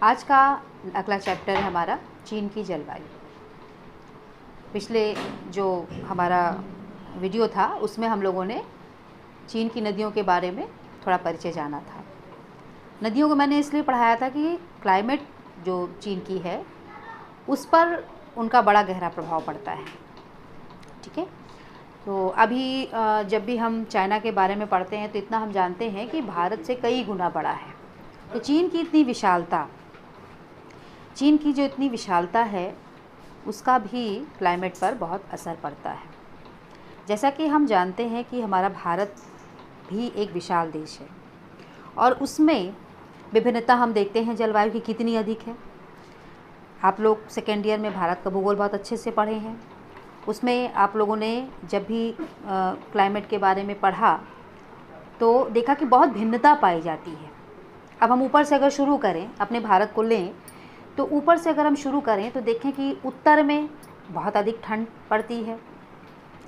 आज का अगला चैप्टर है हमारा चीन की जलवायु। पिछले जो हमारा वीडियो था उसमें हम लोगों ने चीन की नदियों के बारे में थोड़ा परिचय जाना था। नदियों को मैंने इसलिए पढ़ाया था कि क्लाइमेट जो चीन की है उस पर उनका बड़ा गहरा प्रभाव पड़ता है। ठीक है, तो अभी जब भी हम चाइना के बारे में पढ़ते हैं तो इतना हम जानते हैं कि भारत से कई गुना बड़ा है। तो चीन की जो इतनी विशालता है उसका भी क्लाइमेट पर बहुत असर पड़ता है। जैसा कि हम जानते हैं कि हमारा भारत भी एक विशाल देश है और उसमें विभिन्नता हम देखते हैं जलवायु की कितनी अधिक है। आप लोग सेकेंड ईयर में भारत का भूगोल बहुत अच्छे से पढ़े हैं। उसमें आप लोगों ने जब भी क्लाइमेट के बारे में पढ़ा तो देखा कि बहुत भिन्नता पाई जाती है। अब हम ऊपर से अगर शुरू करें, अपने भारत को लें तो ऊपर से अगर हम शुरू करें तो देखें कि उत्तर में बहुत अधिक ठंड पड़ती है।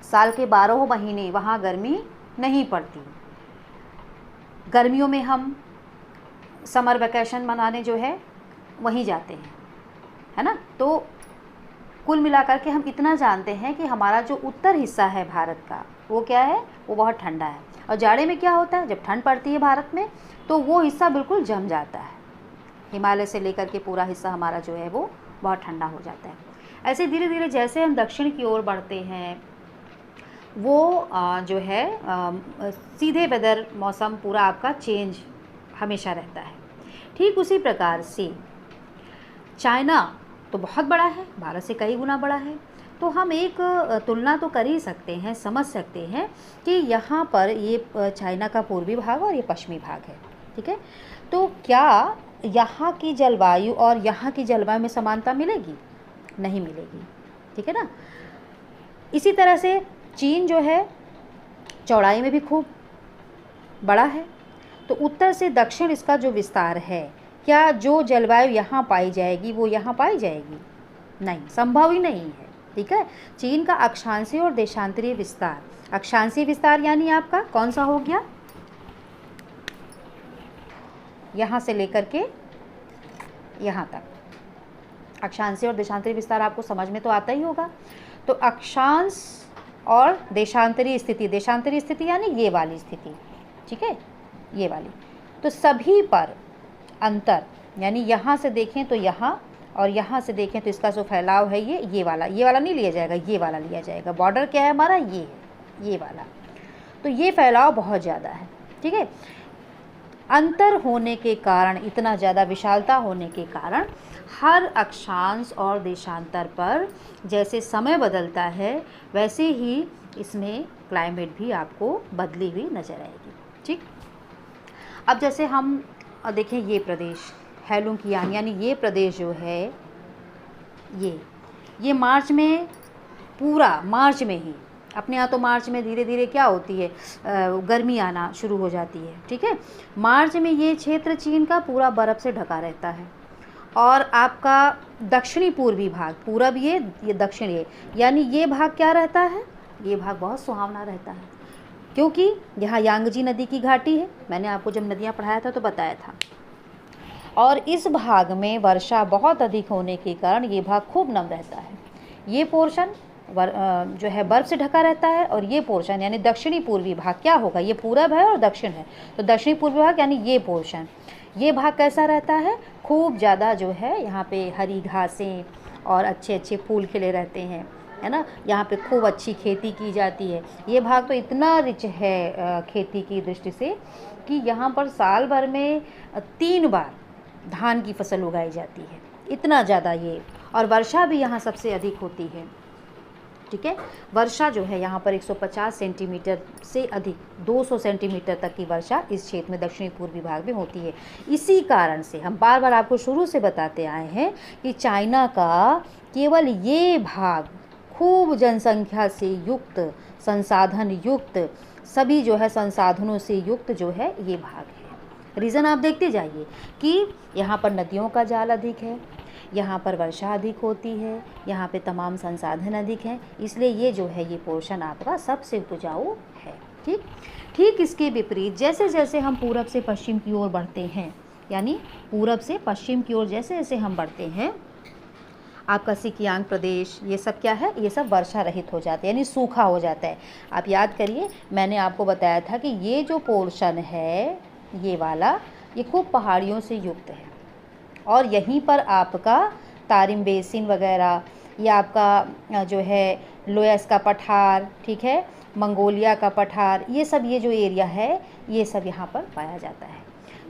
साल के 12 महीने वहाँ गर्मी नहीं पड़ती। गर्मियों में हम समर वैकेशन मनाने जो है वहीं जाते हैं, है ना। तो कुल मिलाकर के हम इतना जानते हैं कि हमारा जो उत्तर हिस्सा है भारत का वो क्या है, वो बहुत ठंडा है। और जाड़े में क्या होता है, जब ठंड पड़ती है भारत में तो वो हिस्सा बिल्कुल जम जाता है। हिमालय से लेकर के पूरा हिस्सा हमारा जो है वो बहुत ठंडा हो जाता है। ऐसे धीरे धीरे जैसे हम दक्षिण की ओर बढ़ते हैं वो जो है सीधे वेदर मौसम पूरा आपका चेंज हमेशा रहता है। ठीक उसी प्रकार से चाइना तो बहुत बड़ा है, भारत से कई गुना बड़ा है। तो हम एक तुलना तो कर ही सकते हैं, समझ सकते हैं कि यहाँ पर ये चाइना का पूर्वी भाग और ये पश्चिमी भाग है। ठीक है, तो क्या यहाँ की जलवायु और यहाँ की जलवायु में समानता मिलेगी? नहीं मिलेगी। ठीक है ना। इसी तरह से चीन जो है चौड़ाई में भी खूब बड़ा है। तो उत्तर से दक्षिण इसका जो विस्तार है, क्या जो जलवायु यहाँ पाई जाएगी वो यहाँ पाई जाएगी? नहीं, संभव ही नहीं है। ठीक है, चीन का अक्षांशीय और देशांतरीय विस्तार, अक्षांशीय विस्तार यानी आपका कौन सा हो गया, यहाँ से लेकर के यहाँ तक। अक्षांशीय और देशांतरीय विस्तार आपको समझ में तो आता ही होगा। तो अक्षांश और देशांतरीय स्थिति यानी ये वाली स्थिति, ठीक है, ये वाली। तो सभी पर अंतर, यानी यहाँ से देखें तो यहाँ और यहाँ से देखें तो इसका जो फैलाव है ये वाला नहीं लिया जाएगा, ये वाला लिया जाएगा। बॉर्डर क्या है हमारा, ये है, ये वाला। तो ये फैलाव बहुत ज़्यादा है। ठीक है, अंतर होने के कारण, इतना ज़्यादा विशालता होने के कारण हर अक्षांश और देशांतर पर जैसे समय बदलता है वैसे ही इसमें क्लाइमेट भी आपको बदली हुई नज़र आएगी। ठीक, अब जैसे हम देखें ये प्रदेश हेलुंकियांग, यानी ये प्रदेश जो है ये मार्च में, पूरा मार्च में ही, अपने यहाँ तो मार्च में धीरे धीरे क्या होती है, गर्मी आना शुरू हो जाती है। ठीक है, मार्च में ये क्षेत्र चीन का पूरा बर्फ़ से ढका रहता है। और आपका दक्षिणी पूर्वी भाग, पूरब ये दक्षिण ये, यानी ये भाग क्या रहता है, ये भाग बहुत सुहावना रहता है क्योंकि यहाँ यांगजी नदी की घाटी है। मैंने आपको जब नदियाँ पढ़ाया था तो बताया था। और इस भाग में वर्षा बहुत अधिक होने के कारण ये भाग खूब नम रहता है। ये पोर्शन जो है बर्फ़ से ढका रहता है और ये पोर्शन यानी दक्षिणी पूर्वी भाग क्या होगा, ये पूरब है और दक्षिण है, तो दक्षिणी पूर्वी भाग यानी ये पोर्शन, ये भाग कैसा रहता है, खूब ज़्यादा जो है यहाँ पे हरी घासें और अच्छे अच्छे फूल खिले रहते हैं, है ना। यहाँ पे खूब अच्छी खेती की जाती है। ये भाग तो इतना रिच है खेती की दृष्टि से कि यहाँ पर साल भर में 3 बार धान की फसल उगाई जाती है, इतना ज़्यादा ये। और वर्षा भी यहाँ सबसे अधिक होती है। ठीक है, वर्षा जो है यहाँ पर 150 सेंटीमीटर से अधिक 200 सेंटीमीटर तक की वर्षा इस क्षेत्र में दक्षिणी पूर्वी भाग में होती है। इसी कारण से हम बार बार आपको शुरू से बताते आए हैं कि चाइना का केवल ये भाग खूब जनसंख्या से युक्त, संसाधन युक्त, सभी जो है संसाधनों से युक्त जो है ये भाग है। रीज़न आप देखते जाइए कि यहाँ पर नदियों का जाल अधिक है, यहाँ पर वर्षा अधिक होती है, यहाँ पे तमाम संसाधन अधिक हैं, इसलिए ये जो है ये पोर्शन आपका सबसे उपजाऊ है। ठीक, इसके विपरीत जैसे जैसे हम पूरब से पश्चिम की ओर बढ़ते हैं यानी पूरब से पश्चिम की ओर जैसे जैसे हम बढ़ते हैं, आपका सिकियांग प्रदेश ये सब क्या है, ये सब वर्षा रहित हो जाते हैं, यानी सूखा हो जाता है। आप याद करिए, मैंने आपको बताया था कि ये जो पोर्शन है ये वाला, ये खूब पहाड़ियों से युक्त है, और यहीं पर आपका तारिम बेसिन वगैरह, ये आपका जो है लोयस का पठार, ठीक है, मंगोलिया का पठार, ये सब ये जो एरिया है ये सब यहाँ पर पाया जाता है,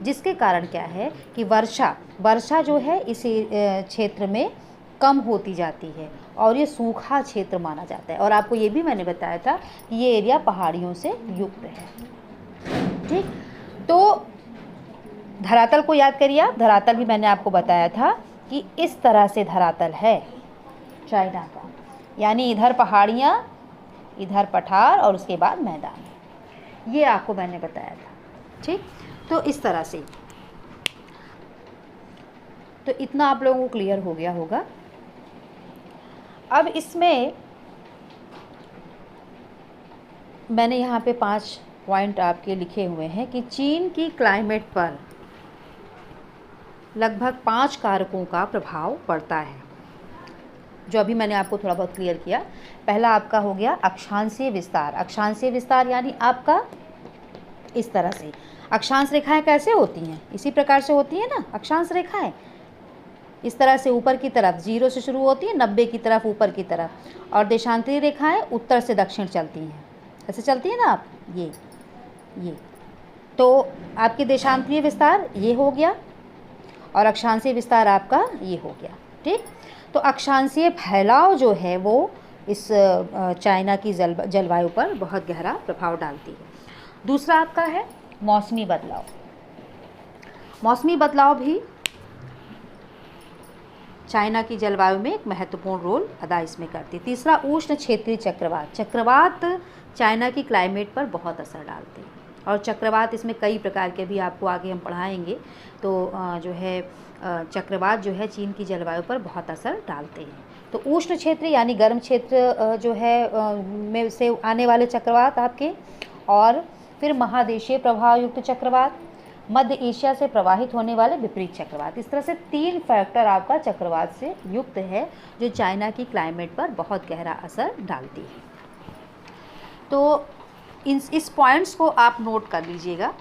जिसके कारण क्या है कि वर्षा जो है इस क्षेत्र में कम होती जाती है और ये सूखा क्षेत्र माना जाता है। और आपको ये भी मैंने बताया था कि ये एरिया पहाड़ियों से युक्त है। ठीक, तो धरातल को याद करिए आप, धरातल भी मैंने आपको बताया था कि इस तरह से धरातल है चाइना का, यानी इधर पहाड़ियाँ, इधर पठार और उसके बाद मैदान, ये आपको मैंने बताया था। ठीक, तो इस तरह से, तो इतना आप लोगों को क्लियर हो गया होगा। अब इसमें मैंने यहाँ पे 5 पॉइंट आपके लिखे हुए हैं कि चीन की क्लाइमेट पर लगभग 5 कारकों का प्रभाव पड़ता है, जो अभी मैंने आपको थोड़ा बहुत क्लियर किया। पहला आपका हो गया अक्षांशीय विस्तार। अक्षांशीय विस्तार यानी आपका इस तरह से, अक्षांश रेखाएं कैसे होती हैं, इसी प्रकार से होती है ना अक्षांश रेखाएं, इस तरह से ऊपर की तरफ 0 से शुरू होती है, 90 की तरफ ऊपर की तरफ, और देशांतरीय रेखाएं उत्तर से दक्षिण चलती हैं, ऐसे चलती है ना आप, ये तो आपके देशांतरीय विस्तार ये हो गया, और अक्षांशीय विस्तार आपका ये हो गया। ठीक, तो अक्षांशीय फैलाव जो है वो इस चाइना की जलवायु पर बहुत गहरा प्रभाव डालती है। दूसरा आपका है मौसमी बदलाव। मौसमी बदलाव भी चाइना की जलवायु में एक महत्वपूर्ण रोल अदा इसमें करती है। तीसरा उष्ण क्षेत्रीय चक्रवात। चक्रवात चाइना की क्लाइमेट पर बहुत असर डालते हैं, और चक्रवात इसमें कई प्रकार के भी आपको आगे हम पढ़ाएंगे। तो जो है चक्रवात जो है चीन की जलवायु पर बहुत असर डालते हैं। तो उष्ण क्षेत्र यानी गर्म क्षेत्र जो है में से आने वाले चक्रवात आपके, और फिर महादेशीय प्रभाव युक्त चक्रवात, मध्य एशिया से प्रवाहित होने वाले विपरीत चक्रवात। इस तरह से 3 फैक्टर आपका चक्रवात से युक्त है जो चाइना की क्लाइमेट पर बहुत गहरा असर डालती है। तो इस पॉइंट्स को आप नोट कर लीजिएगा।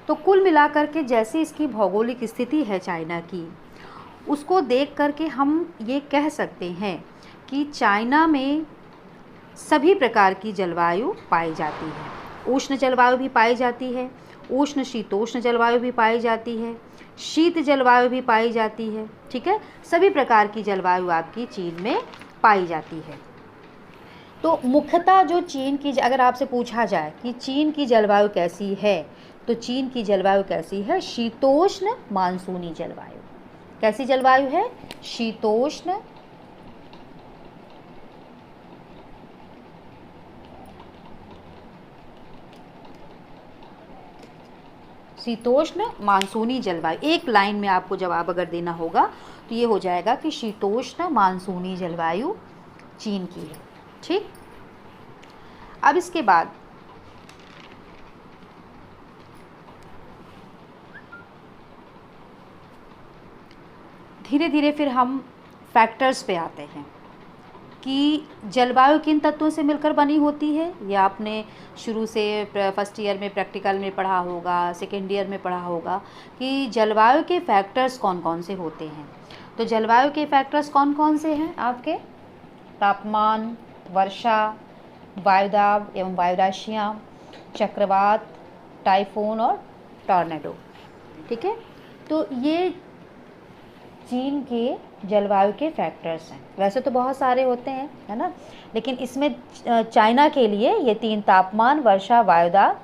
तो कुल मिलाकर के जैसी इसकी भौगोलिक स्थिति है चाइना की, उसको देख करके हम ये कह सकते हैं कि चाइना में सभी प्रकार की जलवायु पाई जाती है। उष्ण जलवायु भी पाई जाती है, उष्ण शीतोष्ण जलवायु भी पाई जाती है, शीत जलवायु भी पाई जाती है। ठीक है, सभी प्रकार की जलवायु आपकी चीन में पाई जाती है। तो मुख्यतः जो चीन की, अगर आपसे पूछा जाए कि चीन की जलवायु कैसी है, तो चीन की जलवायु कैसी है, शीतोष्ण मानसूनी जलवायु। कैसी जलवायु है, शीतोष्ण शीतोष्ण मानसूनी जलवायु। एक लाइन में आपको जवाब अगर देना होगा तो ये हो जाएगा कि शीतोष्ण मानसूनी जलवायु चीन की है। ठीक, अब इसके बाद धीरे धीरे फिर हम फैक्टर्स पे आते हैं कि जलवायु किन तत्वों से मिलकर बनी होती है। ये आपने शुरू से फर्स्ट ईयर में प्रैक्टिकल में पढ़ा होगा, सेकेंड ईयर में पढ़ा होगा कि जलवायु के फैक्टर्स कौन कौन से होते हैं। तो जलवायु के फैक्टर्स कौन कौन से हैं आपके, तापमान, वर्षा, वायुदाब एवं वायुराशियाँ, चक्रवात, टाइफून और टॉर्नेडो। ठीक है, तो ये चीन के जलवायु के फैक्टर्स हैं। वैसे तो बहुत सारे होते हैं, है ना, लेकिन इसमें चाइना के लिए ये 3, तापमान, वर्षा, वायुदाब,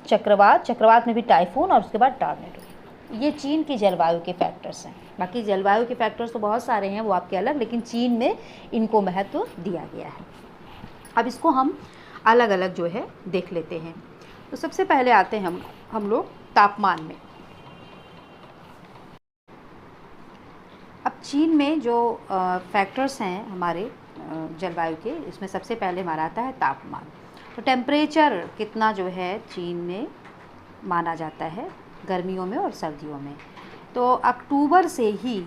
चक्रवात, चक्रवात में भी टाइफून और उसके बाद टॉर्नेडो, ये चीन की जलवायु के फैक्टर्स हैं। बाकी जलवायु के फैक्टर्स तो बहुत सारे हैं, वो आपके अलग, लेकिन चीन में इनको महत्व दिया गया है। अब इसको हम अलग अलग जो है देख लेते हैं। तो सबसे पहले आते हैं हम लोग तापमान में। अब चीन में जो फैक्टर्स हैं हमारे जलवायु के, इसमें सबसे पहले हमारा आता है तापमान। तो टेम्परेचर कितना जो है चीन में माना जाता है गर्मियों में और सर्दियों में, तो अक्टूबर से ही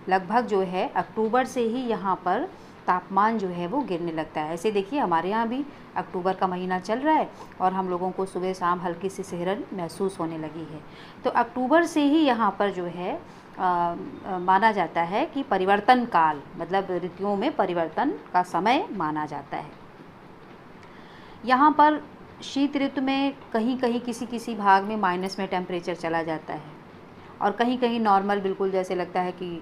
लगभग जो है अक्टूबर से ही यहाँ पर तापमान जो है वो गिरने लगता है। ऐसे देखिए हमारे यहाँ भी अक्टूबर का महीना चल रहा है और हम लोगों को सुबह शाम हल्की सी सिहरन महसूस होने लगी है। तो अक्टूबर से ही यहाँ पर जो है माना जाता है कि परिवर्तन काल, मतलब ऋतुओं में परिवर्तन का समय माना जाता है। यहाँ पर शीत ऋतु में कहीं कहीं किसी किसी भाग में माइनस में टेम्परेचर चला जाता है और कहीं कहीं नॉर्मल, बिल्कुल जैसे लगता है कि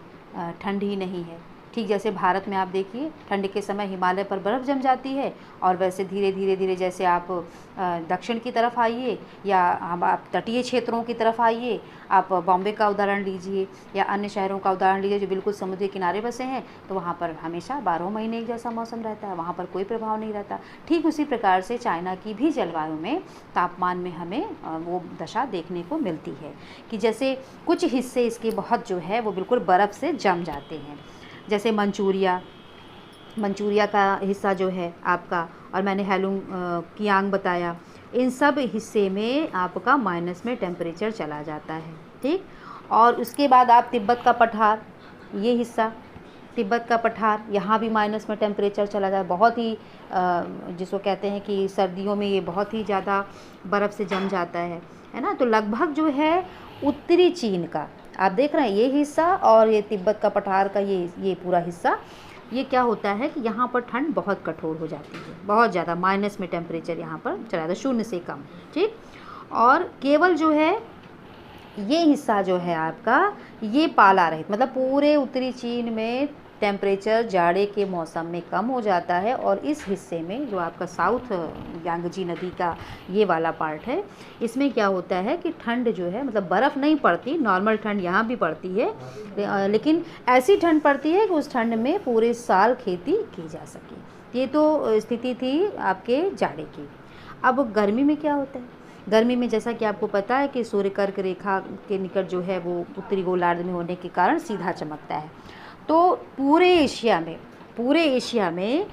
ठंड ही नहीं है। ठीक जैसे भारत में आप देखिए ठंड के समय हिमालय पर बर्फ़ जम जाती है और वैसे धीरे धीरे जैसे आप दक्षिण की तरफ आइए या आप तटीय क्षेत्रों की तरफ आइए, आप बॉम्बे का उदाहरण लीजिए या अन्य शहरों का उदाहरण लीजिए जो बिल्कुल समुद्र किनारे बसे हैं, तो वहाँ पर हमेशा 12 महीने एक जैसा मौसम रहता है, वहाँ पर कोई प्रभाव नहीं रहता। ठीक उसी प्रकार से चाइना की भी जलवायु में तापमान में हमें वो दशा देखने को मिलती है कि जैसे कुछ हिस्से इसके बहुत जो है वो बिल्कुल बर्फ़ से जम जाते हैं, जैसे मंचूरिया का हिस्सा जो है आपका, और मैंने हेलुंग कियांग बताया, इन सब हिस्से में आपका माइनस में टेम्परेचर चला जाता है। ठीक, और उसके बाद आप तिब्बत का पठार, ये हिस्सा तिब्बत का पठार, यहाँ भी माइनस में टेम्परेचर चला जाता है। बहुत ही जिसको कहते हैं कि सर्दियों में ये बहुत ही ज़्यादा बर्फ़ से जम जाता है ना। तो लगभग जो है उत्तरी चीन का आप देख रहे हैं ये हिस्सा और ये तिब्बत का पठार का ये पूरा हिस्सा, ये क्या होता है कि यहाँ पर ठंड बहुत कठोर हो जाती है, बहुत ज़्यादा माइनस में टेम्परेचर यहाँ पर चला जाता है, 0 से कम। ठीक, और केवल जो है ये हिस्सा जो है आपका ये पाला रहित, मतलब पूरे उत्तरी चीन में टेम्परेचर जाड़े के मौसम में कम हो जाता है और इस हिस्से में जो आपका साउथ यांगजी नदी का ये वाला पार्ट है, इसमें क्या होता है कि ठंड जो है, मतलब बर्फ़ नहीं पड़ती, नॉर्मल ठंड यहाँ भी पड़ती है, लेकिन ऐसी ठंड पड़ती है कि उस ठंड में पूरे साल खेती की जा सके। ये तो स्थिति थी आपके जाड़े की। अब गर्मी में क्या होता है? गर्मी में जैसा कि आपको पता है कि सूर्य कर्क रेखा के निकट जो है वो उत्तरी गोलार्ध में होने के कारण सीधा चमकता है। तो पूरे एशिया में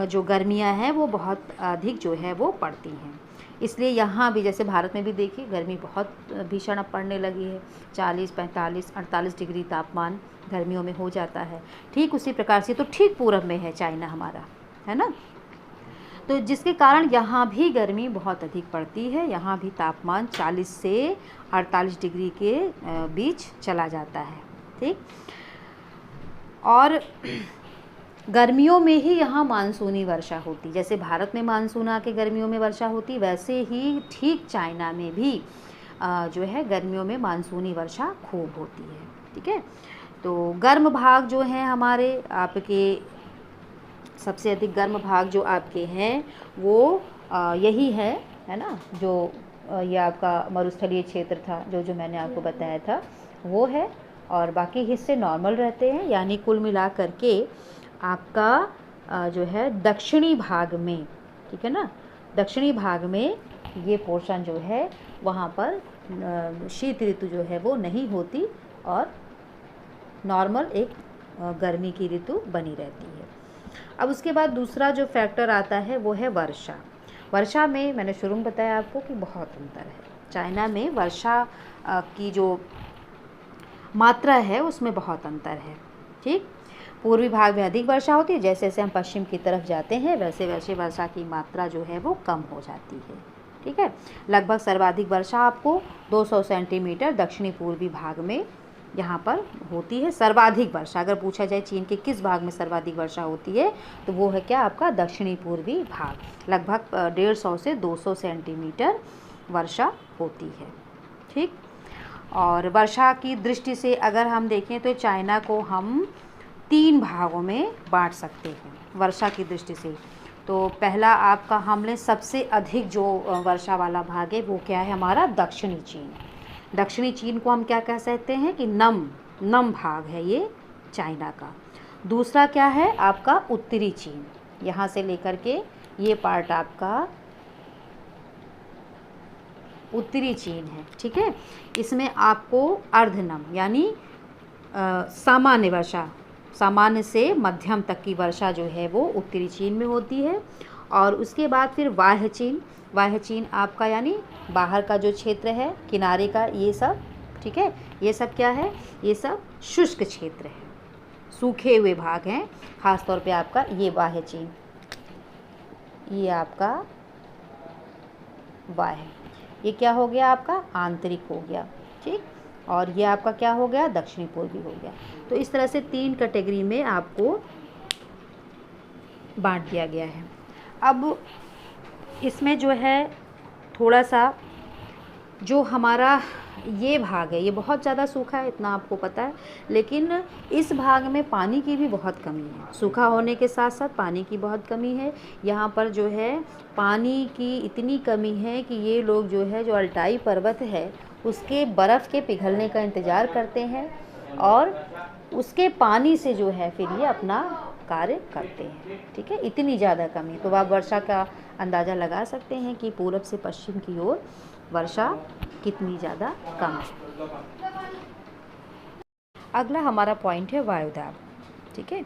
जो गर्मियां हैं वो बहुत अधिक जो है वो पड़ती हैं। इसलिए यहाँ भी जैसे भारत में भी देखिए गर्मी बहुत भीषण अब पड़ने लगी है, 40, 45, 48 डिग्री तापमान गर्मियों में हो जाता है। ठीक उसी प्रकार से तो ठीक पूरब में है चाइना हमारा, है ना, तो जिसके कारण यहाँ भी गर्मी बहुत अधिक पड़ती है। यहाँ भी तापमान 40 से 48 डिग्री के बीच चला जाता है। ठीक, और गर्मियों में ही यहाँ मानसूनी वर्षा होती, जैसे भारत में मानसून आके गर्मियों में वर्षा होती, वैसे ही ठीक चाइना में भी जो है गर्मियों में मानसूनी वर्षा खूब होती है। ठीक है, तो गर्म भाग जो हैं हमारे आपके, सबसे अधिक गर्म भाग जो आपके हैं वो यही है ना, जो ये आपका मरुस्थलीय क्षेत्र था जो मैंने आपको बताया था वो है, और बाकी हिस्से नॉर्मल रहते हैं। यानी कुल मिला करके आपका जो है दक्षिणी भाग में, ठीक है ना, दक्षिणी भाग में ये पोर्शन जो है वहाँ पर शीत ऋतु जो है वो नहीं होती और नॉर्मल एक गर्मी की ऋतु बनी रहती है। अब उसके बाद दूसरा जो फैक्टर आता है वो है वर्षा। वर्षा में मैंने शुरू में बताया आपको कि बहुत अंतर है। चाइना में वर्षा की जो मात्रा है उसमें बहुत अंतर है। ठीक, पूर्वी भाग में अधिक वर्षा होती है, जैसे जैसे हम पश्चिम की तरफ जाते हैं वैसे वैसे वर्षा की मात्रा जो है वो कम हो जाती है। ठीक है, लगभग सर्वाधिक वर्षा आपको 200 सेंटीमीटर दक्षिणी पूर्वी भाग में यहाँ पर होती है। सर्वाधिक वर्षा अगर पूछा जाए चीन के किस भाग में सर्वाधिक वर्षा होती है तो वो है क्या, आपका दक्षिणी पूर्वी भाग, लगभग 150 से 200 सेंटीमीटर वर्षा होती है। ठीक, और वर्षा की दृष्टि से अगर हम देखें तो चाइना को हम 3 भागों में बांट सकते हैं वर्षा की दृष्टि से। तो पहला आपका हमने सबसे अधिक जो वर्षा वाला भाग है वो क्या है, हमारा दक्षिणी चीन। दक्षिणी चीन को हम क्या कह सकते हैं कि नम भाग है ये चाइना का। दूसरा क्या है आपका उत्तरी चीन, यहाँ से लेकर के ये पार्ट आपका उत्तरी चीन है। ठीक है, इसमें आपको अर्धनम यानी सामान्य वर्षा सामान्य से मध्यम तक की वर्षा जो है वो उत्तरी चीन में होती है। और उसके बाद फिर बाह्य चीन, बाह्य चीन आपका यानी बाहर का जो क्षेत्र है किनारे का, ये सब, ठीक है, ये सब क्या है, ये सब शुष्क क्षेत्र है, सूखे हुए भाग हैं, ख़ास तौर पे आपका ये बाह्य चीन, ये आपका बाह्य, ये क्या हो गया आपका आंतरिक हो गया, ठीक, और ये आपका क्या हो गया दक्षिणी पूर्वी हो गया। तो इस तरह से 3 कैटेगरी में आपको बांट दिया गया है। अब इसमें जो है थोड़ा सा जो हमारा ये भाग है ये बहुत ज़्यादा सूखा है, इतना आपको पता है, लेकिन इस भाग में पानी की भी बहुत कमी है। सूखा होने के साथ साथ पानी की बहुत कमी है। यहाँ पर जो है पानी की इतनी कमी है कि ये लोग जो है, जो अल्टाई पर्वत है उसके बर्फ़ के पिघलने का इंतज़ार करते हैं और उसके पानी से जो है फिर ये अपना कार्य करते हैं, ठीक है, इतनी ज़्यादा कमी। तो आप वर्षा का अंदाज़ा लगा सकते हैं कि पूरब से पश्चिम की ओर वर्षा कितनी ज़्यादा कम है। अगला हमारा पॉइंट है वायुदाब, ठीक है।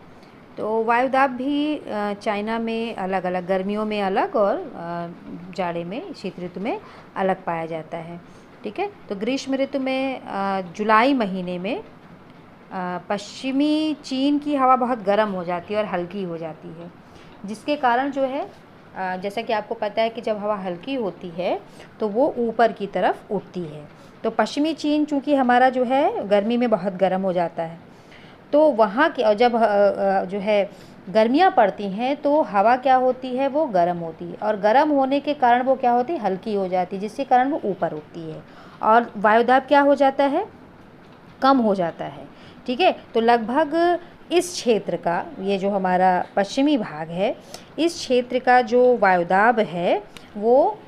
तो वायुदाब भी चाइना में अलग अलग, गर्मियों में अलग और जाड़े में, शीत ऋतु में अलग पाया जाता है, ठीक है। तो ग्रीष्म ऋतु में जुलाई महीने में पश्चिमी चीन की हवा बहुत गर्म हो जाती है और हल्की हो जाती है, जिसके कारण जो है जैसा कि आपको पता है कि जब हवा हल्की होती है तो वो ऊपर की तरफ उठती है। तो पश्चिमी चीन चूँकि हमारा जो है गर्मी में बहुत गर्म हो जाता है, तो वहाँ की, और जब जो है गर्मियाँ पड़ती हैं तो हवा क्या होती है, वो गर्म होती है, और गर्म होने के कारण वो क्या होती है, हल्की हो जाती है, जिसके कारण वो ऊपर उठती है और वायुदाब क्या हो जाता है, कम हो जाता है, ठीक है। तो लगभग इस क्षेत्र का, ये जो हमारा पश्चिमी भाग है, इस क्षेत्र का जो वायुदाब है वो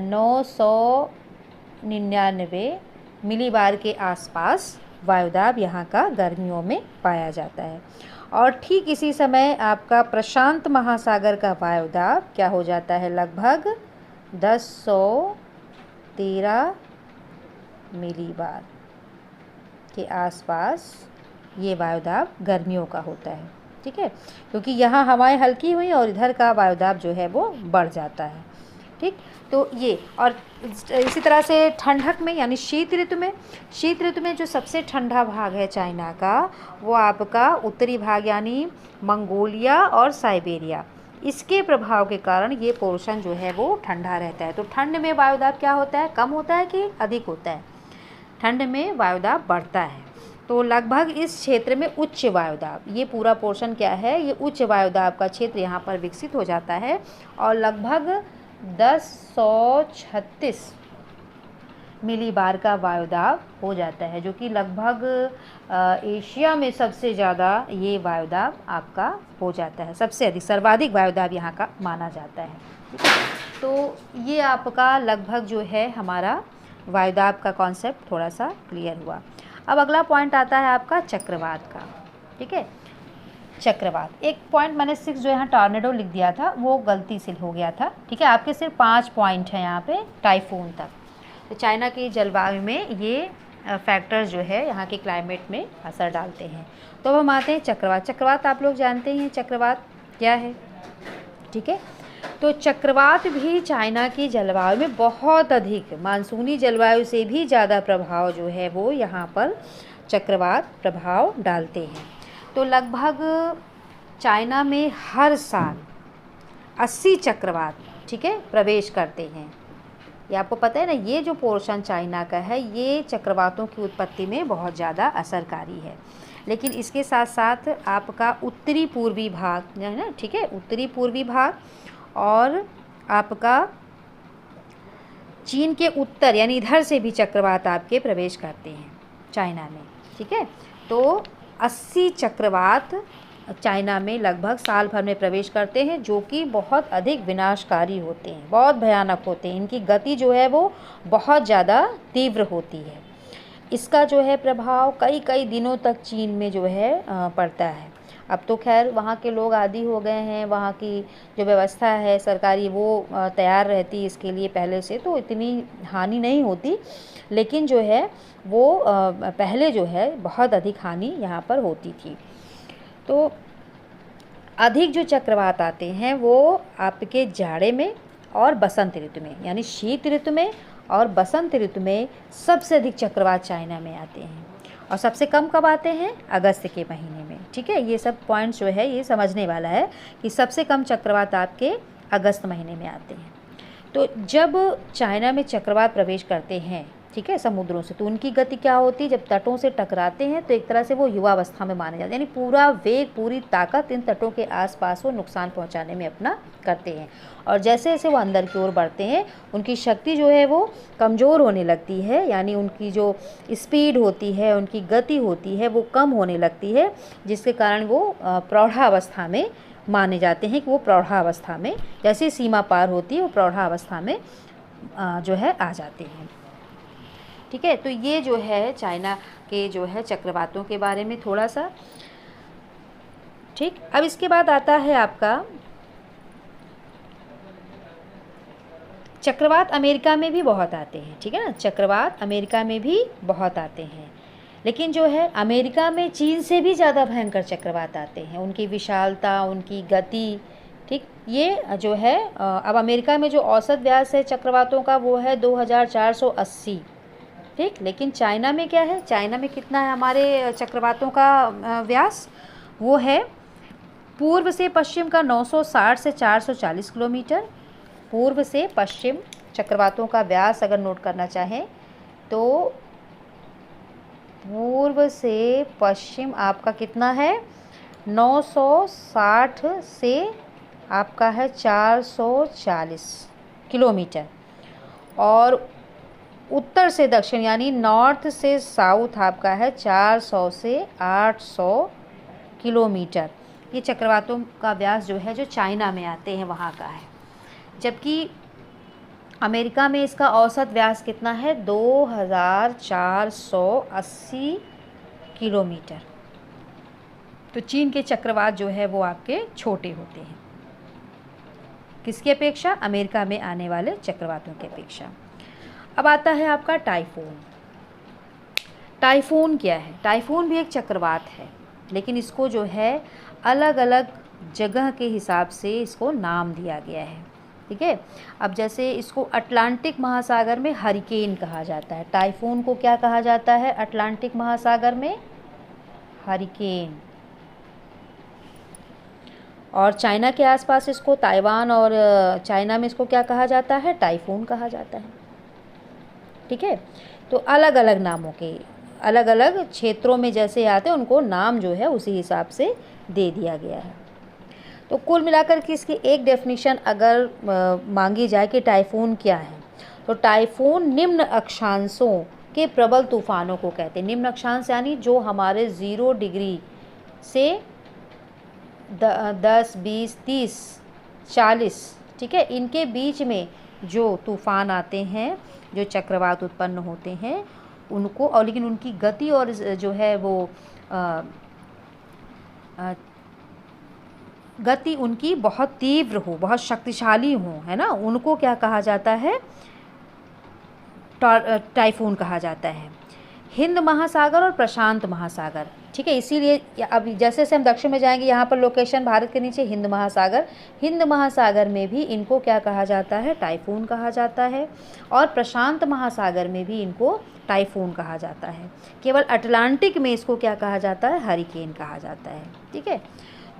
999 मिलीबार के आसपास वायुदाब यहाँ का गर्मियों में पाया जाता है। और ठीक इसी समय आपका प्रशांत महासागर का वायुदाब क्या हो जाता है, लगभग 1013 मिलीबार के आसपास ये वायुदाब गर्मियों का होता है, ठीक है, क्योंकि यहाँ हवाएं हल्की हुई और इधर का वायुदाब जो है वो बढ़ जाता है, ठीक। तो ये, और इसी तरह से ठंडक में यानी शीत ऋतु में, शीत ऋतु में जो सबसे ठंडा भाग है चाइना का, वो आपका उत्तरी भाग यानी मंगोलिया और साइबेरिया, इसके प्रभाव के कारण ये पोर्शन जो है वो ठंडा रहता है। तो ठंड में वायुदाब क्या होता है, कम होता है कि अधिक होता है, ठंड में वायुदाब बढ़ता है। तो लगभग इस क्षेत्र में उच्च वायुदाब, ये पूरा पोर्शन क्या है, ये उच्च वायुदाब का क्षेत्र यहाँ पर विकसित हो जाता है और लगभग 1036 मिलीबार का वायुदाब हो जाता है, जो कि लगभग एशिया में सबसे ज़्यादा ये वायुदाब आपका हो जाता है, सबसे अधिक, सर्वाधिक वायुदाब यहाँ का माना जाता है। तो ये आपका लगभग जो है हमारा वायुदाब का कॉन्सेप्ट थोड़ा सा क्लियर हुआ। अब अगला पॉइंट आता है आपका चक्रवात का, ठीक है। चक्रवात, एक पॉइंट मैंने 6 जो यहाँ टॉर्नेडो लिख दिया था वो गलती से हो गया था, ठीक है, आपके सिर्फ 5 पॉइंट हैं यहाँ पे टाइफून तक। तो चाइना की जलवायु में ये फैक्टर्स जो है यहाँ के क्लाइमेट में असर डालते हैं। तो अब हम आते हैं चक्रवात। चक्रवात आप लोग जानते हैं चक्रवात क्या है, ठीक है। तो चक्रवात भी चाइना की जलवायु में बहुत अधिक, मानसूनी जलवायु से भी ज़्यादा प्रभाव जो है वो यहाँ पर चक्रवात प्रभाव डालते हैं। तो लगभग चाइना में हर साल 80 चक्रवात, ठीक है, प्रवेश करते हैं। ये आपको पता है ना, ये जो पोर्शन चाइना का है ये चक्रवातों की उत्पत्ति में बहुत ज़्यादा असरकारी है। लेकिन इसके साथ साथ आपका उत्तरी पूर्वी भाग है ना, ठीक है, उत्तरी पूर्वी भाग और आपका चीन के उत्तर यानी इधर से भी चक्रवात आपके प्रवेश करते हैं चाइना में, ठीक है। तो 80 चक्रवात चाइना में लगभग साल भर में प्रवेश करते हैं, जो कि बहुत अधिक विनाशकारी होते हैं, बहुत भयानक होते हैं, इनकी गति जो है वो बहुत ज़्यादा तीव्र होती है। इसका जो है प्रभाव कई कई दिनों तक चीन में जो है पड़ता है। अब तो खैर वहाँ के लोग आदी हो गए हैं, वहाँ की जो व्यवस्था है सरकारी वो तैयार रहती है इसके लिए पहले से, तो इतनी हानि नहीं होती, लेकिन जो है वो पहले जो है बहुत अधिक हानि यहाँ पर होती थी। तो अधिक जो चक्रवात आते हैं वो आपके जाड़े में और बसंत ऋतु में, यानी शीत ऋतु में और बसंत ऋतु में सबसे अधिक चक्रवात चाइना में आते हैं। और सबसे कम कब आते हैं? अगस्त के महीने में। ठीक है, ये सब पॉइंट्स जो है ये समझने वाला है कि सबसे कम चक्रवात आपके अगस्त महीने में आते हैं। तो जब चाइना में चक्रवात प्रवेश करते हैं, ठीक है, समुद्रों से, तो उनकी गति क्या होती है? जब तटों से टकराते हैं तो एक तरह से वो युवावस्था में माने जाते हैं, यानी पूरा वेग, पूरी ताकत इन तटों के आसपास वो नुकसान पहुंचाने में अपना करते हैं। और जैसे जैसे वो अंदर की ओर बढ़ते हैं उनकी शक्ति जो है वो कमज़ोर होने लगती है, यानी उनकी जो स्पीड होती है, उनकी गति होती है वो कम होने लगती है, जिसके कारण वो प्रौढ़ावस्था में माने जाते हैं कि वो प्रौढ़ावस्था में, जैसे सीमा पार होती है वो प्रौढ़ावस्था में जो है आ जाते हैं। ठीक है, तो ये जो है चाइना के जो है चक्रवातों के बारे में थोड़ा सा। ठीक, अब इसके बाद आता है आपका चक्रवात अमेरिका में भी बहुत आते हैं। ठीक है ना, चक्रवात अमेरिका में भी बहुत आते हैं, लेकिन जो है अमेरिका में चीन से भी ज़्यादा भयंकर चक्रवात आते हैं, उनकी विशालता, उनकी गति। ठीक, ये जो है अब अमेरिका में जो औसत व्यास है चक्रवातों का वो है 2480। ठीक, लेकिन चाइना में क्या है? चाइना में कितना है हमारे चक्रवातों का व्यास? वो है पूर्व से पश्चिम का 960 से 440 किलोमीटर। पूर्व से पश्चिम चक्रवातों का व्यास अगर नोट करना चाहें तो पूर्व से पश्चिम आपका कितना है? 960 से आपका है 440 किलोमीटर। और उत्तर से दक्षिण यानी नॉर्थ से साउथ आपका है 400 से 800 किलोमीटर। ये चक्रवातों का व्यास जो है जो चाइना में आते हैं वहाँ का है, जबकि अमेरिका में इसका औसत व्यास कितना है? 2480 किलोमीटर। तो चीन के चक्रवात जो है वो आपके छोटे होते हैं, किसकी अपेक्षा? अमेरिका में आने वाले चक्रवातों की अपेक्षा। अब आता है आपका टाइफून। टाइफून क्या है? टाइफून भी एक चक्रवात है, लेकिन इसको जो है अलग अलग जगह के हिसाब से इसको नाम दिया गया है। ठीक है, अब जैसे इसको अटलांटिक महासागर में हरिकेन कहा जाता है। टाइफून को क्या कहा जाता है अटलांटिक महासागर में? हरिकेन। और चाइना के आसपास इसको, ताइवान और चाइना में इसको क्या कहा जाता है? टाइफून कहा जाता है। ठीक है, तो अलग अलग नामों के, अलग अलग क्षेत्रों में जैसे आते हैं उनको नाम जो है उसी हिसाब से दे दिया गया है। तो कुल मिलाकर के इसकी एक डेफिनेशन अगर मांगी जाए कि टाइफून क्या है, तो टाइफून निम्न अक्षांशों के प्रबल तूफानों को कहते हैं। निम्न अक्षांश यानी जो हमारे 0 डिग्री से 10, 20, 30, 40, ठीक है, इनके बीच में जो तूफ़ान आते हैं, जो चक्रवात उत्पन्न होते हैं उनको, और लेकिन उनकी गति और जो है वो गति उनकी बहुत तीव्र हो, बहुत शक्तिशाली हो, है ना, उनको क्या कहा जाता है? टाइफून कहा जाता है। हिंद महासागर और प्रशांत महासागर, ठीक है, इसीलिए अब जैसे जैसे हम दक्षिण में जाएंगे यहाँ पर लोकेशन भारत के नीचे हिंद महासागर, हिंद महासागर में भी इनको क्या कहा जाता है? टाइफून कहा जाता है। और प्रशांत महासागर में भी इनको टाइफून कहा जाता है। केवल अटलांटिक में इसको क्या कहा जाता है? हरिकेन कहा जाता है। ठीक है,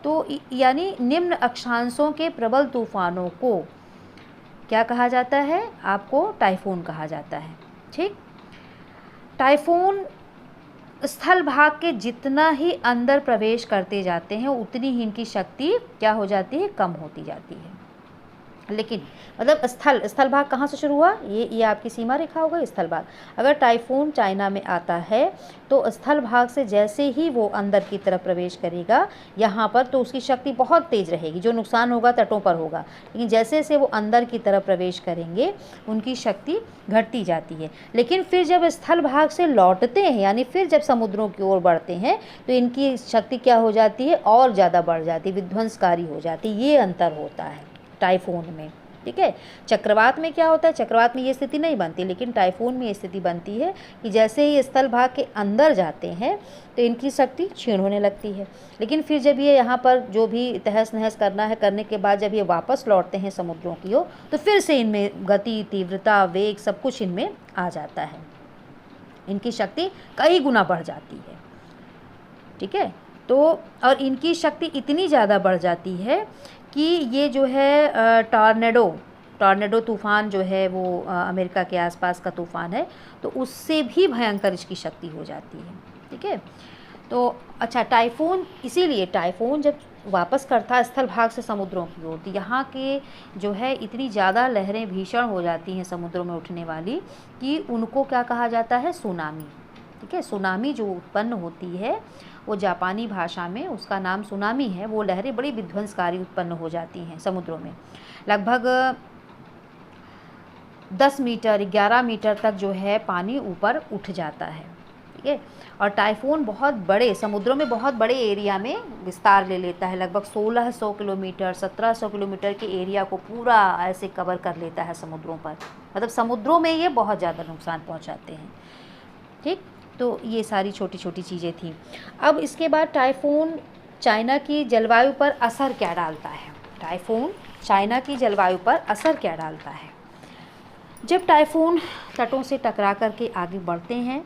तो यानी निम्न अक्षांशों के प्रबल तूफानों को क्या कहा जाता है? आपको टाइफून कहा जाता है। ठीक, टाइफून स्थल भाग के जितना ही अंदर प्रवेश करते जाते हैं उतनी ही इनकी शक्ति क्या हो जाती है? कम होती जाती है। लेकिन मतलब स्थल भाग कहाँ से शुरू हुआ? ये आपकी सीमा रेखा हो गई स्थल भाग। अगर टाइफून चाइना में आता है तो स्थल भाग से जैसे ही वो अंदर की तरफ प्रवेश करेगा यहाँ पर, तो उसकी शक्ति बहुत तेज़ रहेगी, जो नुकसान होगा तटों पर होगा। लेकिन जैसे जैसे वो अंदर की तरफ प्रवेश करेंगे उनकी शक्ति घटती जाती है। लेकिन फिर जब स्थल भाग से लौटते हैं, यानी फिर जब समुद्रों की ओर बढ़ते हैं, तो इनकी शक्ति क्या हो जाती है? और ज़्यादा बढ़ जाती है, विध्वंसकारी हो जाती है। ये अंतर होता है टाइफून में। ठीक है। चक्रवात में क्या होता है, चक्रवात में ये स्थिति नहीं बनती, लेकिन टाइफून में ये स्थिति बनती है कि जैसे ही स्थल भाग के अंदर जाते हैं तो इनकी शक्ति क्षीण होने लगती है, लेकिन फिर जब ये यहाँ पर जो भी तहस नहस करना है करने के बाद जब ये वापस लौटते हैं समुद्रों की ओर तो फिर से इनमें गति, तीव्रता, वेग सब कुछ इनमें आ जाता है, इनकी शक्ति कई गुना बढ़ जाती है। ठीक है, तो और इनकी शक्ति इतनी ज़्यादा बढ़ जाती है कि ये जो है टॉर्नेडो तूफ़ान जो है वो अमेरिका के आसपास का तूफ़ान है, तो उससे भी भयंकर इसकी शक्ति हो जाती है। ठीक है, तो अच्छा, टाइफून, इसीलिए टाइफून जब वापस करता है स्थल भाग से समुद्रों की ओर तो यहाँ के जो है इतनी ज़्यादा लहरें भीषण हो जाती हैं समुद्रों में उठने वाली कि उनको क्या कहा जाता है, सुनामी। ठीक है, सुनामी जो उत्पन्न होती है वो जापानी भाषा में उसका नाम सुनामी है। वो लहरें बड़ी विध्वंसकारी उत्पन्न हो जाती हैं समुद्रों में, लगभग 10 मीटर 11 मीटर तक जो है पानी ऊपर उठ जाता है। ठीक है, और टाइफून बहुत बड़े समुद्रों में बहुत बड़े एरिया में विस्तार ले लेता है, लगभग 1600 किलोमीटर 1700 किलोमीटर के एरिया को पूरा ऐसे कवर कर लेता है समुद्रों पर, मतलब समुद्रों में ये बहुत ज़्यादा नुकसान पहुंचाते हैं। ठीक, तो ये सारी छोटी छोटी चीज़ें थी। अब इसके बाद टाइफून चाइना की जलवायु पर असर क्या डालता है, टाइफून चाइना की जलवायु पर असर क्या डालता है। जब टाइफून तटों से टकरा करके आगे बढ़ते हैं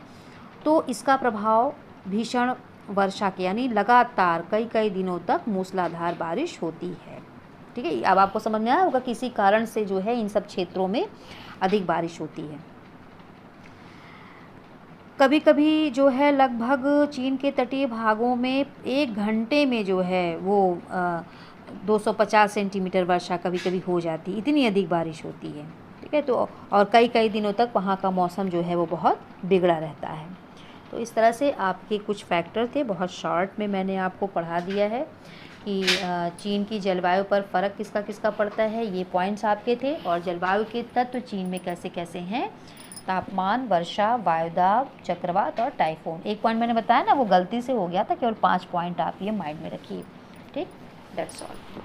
तो इसका प्रभाव भीषण वर्षा के यानी लगातार कई कई दिनों तक मूसलाधार बारिश होती है। ठीक है, अब आपको समझ में आया होगा किसी कारण से जो है इन सब क्षेत्रों में अधिक बारिश होती है। कभी कभी जो है लगभग चीन के तटीय भागों में 1 घंटे में जो है वो 250 सेंटीमीटर वर्षा कभी कभी हो जाती है, इतनी अधिक बारिश होती है। ठीक है, तो और कई कई दिनों तक वहाँ का मौसम जो है वो बहुत बिगड़ा रहता है। तो इस तरह से आपके कुछ फैक्टर थे, बहुत शॉर्ट में मैंने आपको पढ़ा दिया है कि चीन की जलवायु पर फ़र्क किसका किसका पड़ता है, ये पॉइंट्स आपके थे। और जलवायु के तत्व चीन में कैसे कैसे हैं, तापमान, वर्षा, वायुदाब, चक्रवात और टाइफून। एक पॉइंट मैंने बताया ना वो गलती से हो गया था, केवल 5 पॉइंट आप ये माइंड में रखिए। ठीक, दैट्स ऑल।